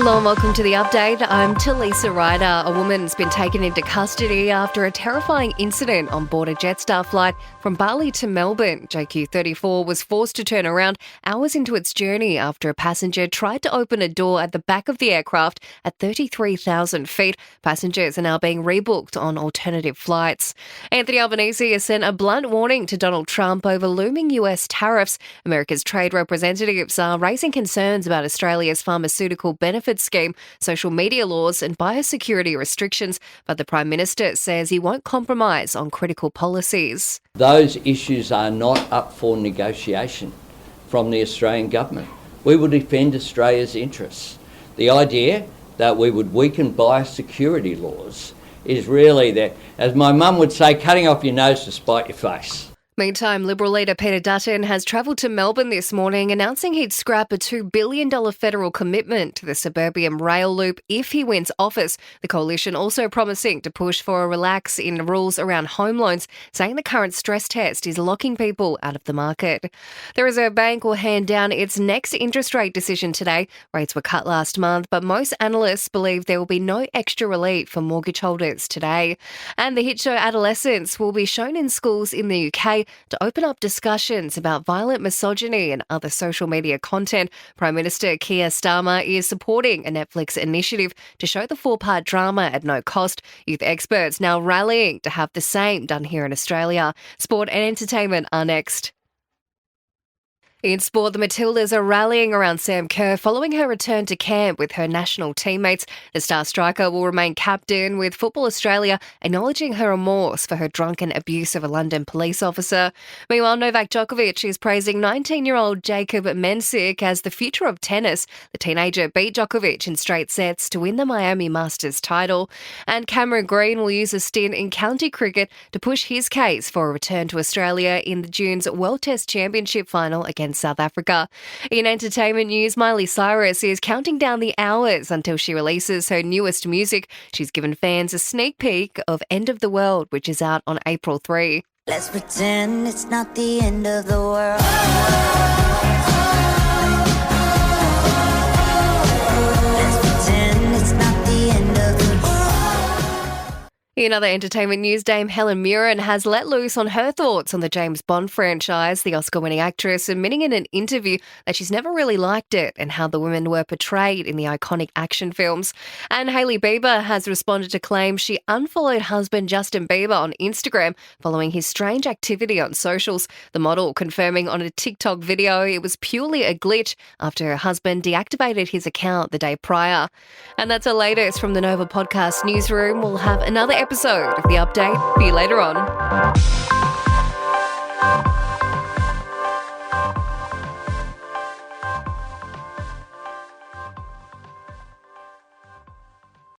Hello and welcome to The Update. I'm Talisa Ryder. A woman's been taken into custody after a terrifying incident on board a Jetstar flight from Bali to Melbourne. JQ34 was forced to turn around hours into its journey after a passenger tried to open a door at the back of the aircraft at 33,000 feet. Passengers are now being rebooked on alternative flights. Anthony Albanese has sent a blunt warning to Donald Trump over looming US tariffs. America's trade representatives are raising concerns about Australia's pharmaceutical benefits scheme, social media laws and biosecurity restrictions, but the Prime Minister says he won't compromise on critical policies. Those issues are not up for negotiation from the Australian government. We will defend Australia's interests. The idea that we would weaken biosecurity laws is really that, as my mum would say, cutting off your nose to spite your face. Meantime, Liberal leader Peter Dutton has travelled to Melbourne this morning announcing he'd scrap a $2 billion federal commitment to the suburban rail loop if he wins office. The coalition also promising to push for a relax in rules around home loans, saying the current stress test is locking people out of the market. The Reserve Bank will hand down its next interest rate decision today. Rates were cut last month, but most analysts believe there will be no extra relief for mortgage holders today. And the hit show Adolescence will be shown in schools in the UK to open up discussions about violent misogyny and other social media content. Prime Minister Keir Starmer is supporting a Netflix initiative to show the 4-part drama at no cost. Youth experts now rallying to have the same done here in Australia. Sport and entertainment are next. In sport, the Matildas are rallying around Sam Kerr following her return to camp with her national teammates. The star striker will remain captain, with Football Australia acknowledging her remorse for her drunken abuse of a London police officer. Meanwhile, Novak Djokovic is praising 19-year-old Jacob Mensik as the future of tennis. The teenager beat Djokovic in straight sets to win the Miami Masters title. And Cameron Green will use a stint in county cricket to push his case for a return to Australia in the June's World Test Championship final against South Africa. In entertainment news, Miley Cyrus is counting down the hours until she releases her newest music. She's given fans a sneak peek of End of the World, which is out on April 3. Let's pretend it's not the end of the world. Let's pretend it's not the end of the world. In other entertainment news, Dame Helen Mirren has let loose on her thoughts on the James Bond franchise. The Oscar-winning actress admitting in an interview that she's never really liked it and how the women were portrayed in the iconic action films. And Hailey Bieber has responded to claims she unfollowed husband Justin Bieber on Instagram following his strange activity on socials. The model confirming on a TikTok video it was purely a glitch after her husband deactivated his account the day prior. And that's the latest from the Nova Podcast newsroom. We'll have another episode of The Update for you later on.